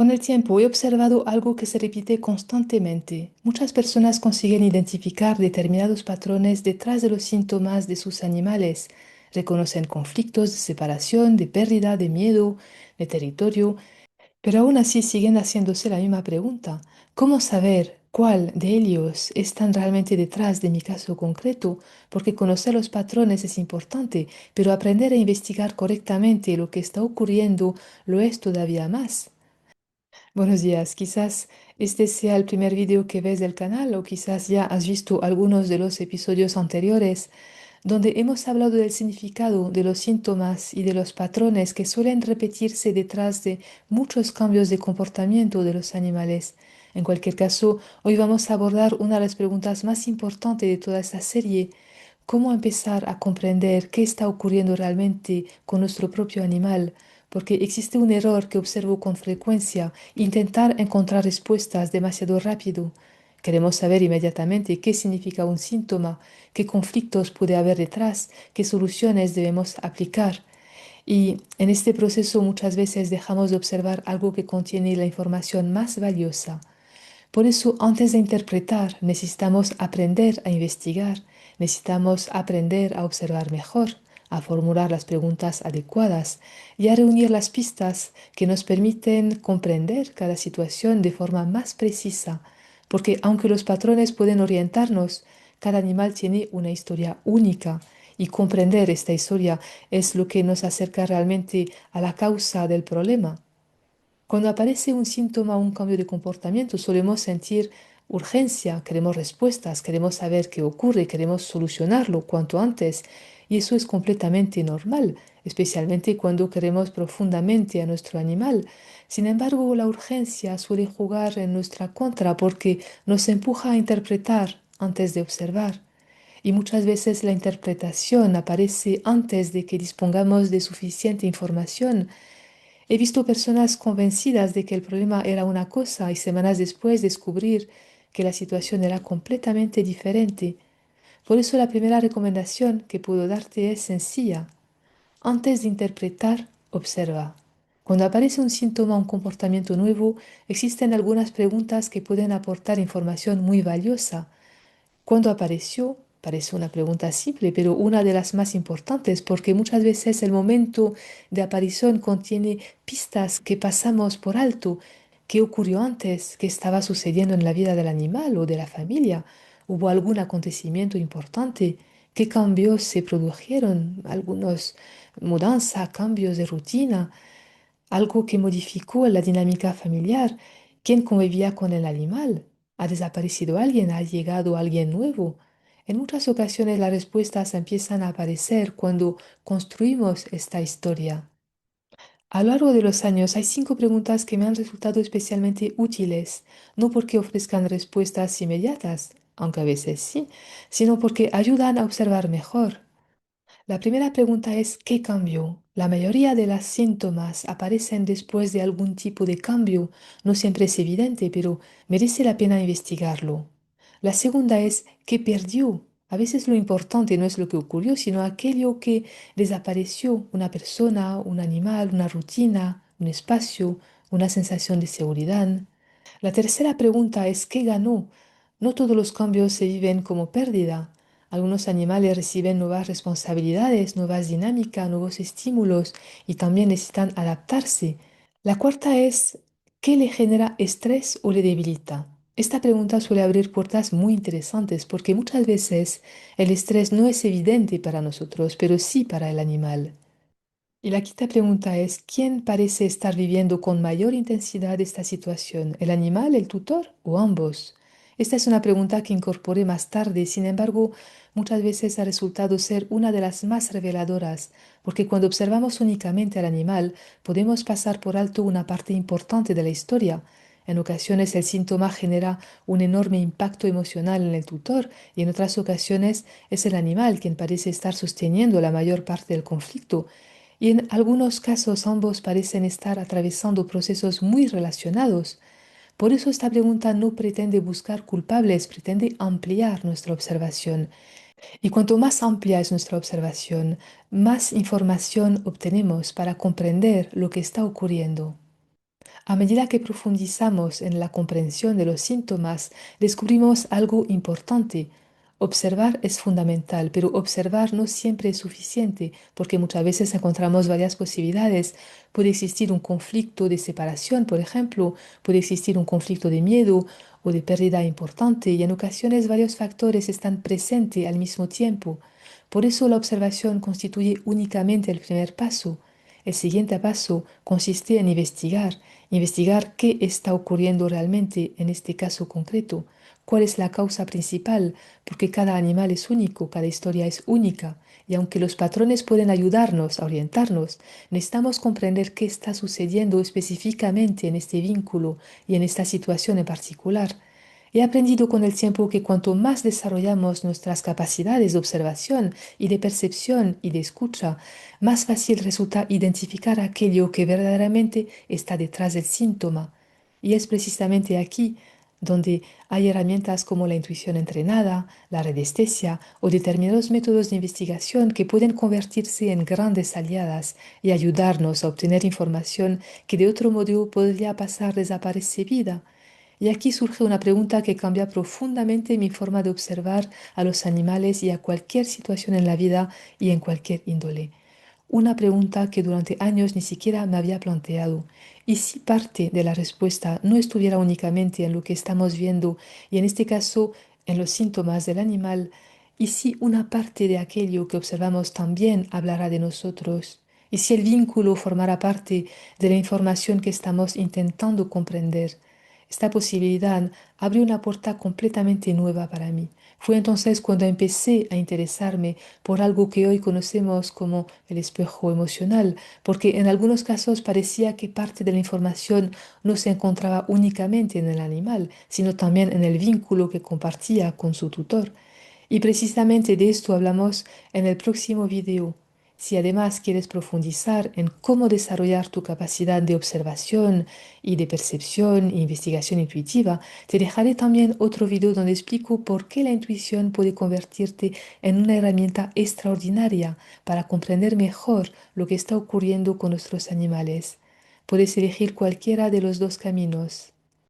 Con el tiempo he observado algo que se repite constantemente. Muchas personas consiguen identificar determinados patrones detrás de los síntomas de sus animales. Reconocen conflictos de separación, de pérdida, de miedo, de territorio, pero aún así siguen haciéndose la misma pregunta. ¿Cómo saber cuál de ellos están realmente detrás de mi caso concreto? Porque conocer los patrones es importante, pero aprender a investigar correctamente lo que está ocurriendo lo es todavía más. Buenos días, quizás este sea el primer vídeo que ves del canal o quizás ya has visto algunos de los episodios anteriores donde hemos hablado del significado de los síntomas y de los patrones que suelen repetirse detrás de muchos cambios de comportamiento de los animales. En cualquier caso, hoy vamos a abordar una de las preguntas más importantes de toda esta serie: ¿cómo empezar a comprender qué está ocurriendo realmente con nuestro propio animal? Porque existe un error que observo con frecuencia: intentar encontrar respuestas demasiado rápido. Queremos saber inmediatamente qué significa un síntoma, qué conflictos puede haber detrás, qué soluciones debemos aplicar. Y en este proceso muchas veces dejamos de observar algo que contiene la información más valiosa. Por eso, antes de interpretar, necesitamos aprender a investigar, necesitamos aprender a observar mejor, a formular las preguntas adecuadas y a reunir las pistas que nos permiten comprender cada situación de forma más precisa, porque aunque los patrones pueden orientarnos, cada animal tiene una historia única y comprender esta historia es lo que nos acerca realmente a la causa del problema. Cuando aparece un síntoma o un cambio de comportamiento, solemos sentir urgencia, queremos respuestas, queremos saber qué ocurre, queremos solucionarlo cuanto antes. Y eso es completamente normal, especialmente cuando queremos profundamente a nuestro animal. Sin embargo, la urgencia suele jugar en nuestra contra porque nos empuja a interpretar antes de observar. Y muchas veces la interpretación aparece antes de que dispongamos de suficiente información. He visto personas convencidas de que el problema era una cosa y semanas después descubrir que la situación era completamente diferente. Por eso la primera recomendación que puedo darte es sencilla. Antes de interpretar, observa. Cuando aparece un síntoma o un comportamiento nuevo, existen algunas preguntas que pueden aportar información muy valiosa. ¿Cuándo apareció? Parece una pregunta simple, pero una de las más importantes, porque muchas veces el momento de aparición contiene pistas que pasamos por alto. ¿Qué ocurrió antes? ¿Qué estaba sucediendo en la vida del animal o de la familia? ¿Hubo algún acontecimiento importante? ¿Qué cambios se produjeron? Algunos mudanzas, cambios de rutina, algo que modificó la dinámica familiar. ¿Quién convivía con el animal? ¿Ha desaparecido alguien? ¿Ha llegado alguien nuevo? En muchas ocasiones las respuestas empiezan a aparecer cuando construimos esta historia. A lo largo de los años hay 5 preguntas que me han resultado especialmente útiles, no porque ofrezcan respuestas inmediatas, aunque a veces sí, sino porque ayudan a observar mejor. La primera pregunta es: ¿qué cambió? La mayoría de los síntomas aparecen después de algún tipo de cambio. No siempre es evidente, pero merece la pena investigarlo. La segunda es: ¿qué perdió? A veces lo importante no es lo que ocurrió, sino aquello que desapareció: una persona, un animal, una rutina, un espacio, una sensación de seguridad. La tercera pregunta es: ¿qué ganó? No todos los cambios se viven como pérdida. Algunos animales reciben nuevas responsabilidades, nuevas dinámicas, nuevos estímulos y también necesitan adaptarse. La cuarta es: ¿qué le genera estrés o le debilita? Esta pregunta suele abrir puertas muy interesantes porque muchas veces el estrés no es evidente para nosotros, pero sí para el animal. Y la quinta pregunta es: ¿quién parece estar viviendo con mayor intensidad esta situación? ¿El animal, el tutor o ambos? Esta es una pregunta que incorporé más tarde, sin embargo, muchas veces ha resultado ser una de las más reveladoras, porque cuando observamos únicamente al animal, podemos pasar por alto una parte importante de la historia. En ocasiones el síntoma genera un enorme impacto emocional en el tutor y en otras ocasiones es el animal quien parece estar sosteniendo la mayor parte del conflicto. Y en algunos casos ambos parecen estar atravesando procesos muy relacionados. Por eso esta pregunta no pretende buscar culpables, pretende ampliar nuestra observación. Y cuanto más amplia es nuestra observación, más información obtenemos para comprender lo que está ocurriendo. A medida que profundizamos en la comprensión de los síntomas, descubrimos algo importante. Observar es fundamental, pero observar no siempre es suficiente, porque muchas veces encontramos varias posibilidades. Puede existir un conflicto de separación, por ejemplo, puede existir un conflicto de miedo o de pérdida importante, y en ocasiones varios factores están presentes al mismo tiempo. Por eso la observación constituye únicamente el primer paso. El siguiente paso consiste en investigar qué está ocurriendo realmente en este caso concreto, cuál es la causa principal, porque cada animal es único, cada historia es única, y aunque los patrones pueden ayudarnos a orientarnos, necesitamos comprender qué está sucediendo específicamente en este vínculo y en esta situación en particular. He aprendido con el tiempo que cuanto más desarrollamos nuestras capacidades de observación y de percepción y de escucha, más fácil resulta identificar aquello que verdaderamente está detrás del síntoma. Y es precisamente aquí donde hay herramientas como la intuición entrenada, la radiestesia o determinados métodos de investigación que pueden convertirse en grandes aliadas y ayudarnos a obtener información que de otro modo podría pasar desapercibida. Y aquí surge una pregunta que cambia profundamente mi forma de observar a los animales y a cualquier situación en la vida y en cualquier índole. Una pregunta que durante años ni siquiera me había planteado. ¿Y si parte de la respuesta no estuviera únicamente en lo que estamos viendo y en este caso en los síntomas del animal? ¿Y si una parte de aquello que observamos también hablará de nosotros? ¿Y si el vínculo formará parte de la información que estamos intentando comprender? Esta posibilidad abrió una puerta completamente nueva para mí. Fue entonces cuando empecé a interesarme por algo que hoy conocemos como el espejo emocional, porque en algunos casos parecía que parte de la información no se encontraba únicamente en el animal, sino también en el vínculo que compartía con su tutor. Y precisamente de esto hablamos en el próximo video. Si además quieres profundizar en cómo desarrollar tu capacidad de observación y de percepción e investigación intuitiva, te dejaré también otro video donde explico por qué la intuición puede convertirte en una herramienta extraordinaria para comprender mejor lo que está ocurriendo con nuestros animales. Puedes elegir cualquiera de los dos caminos.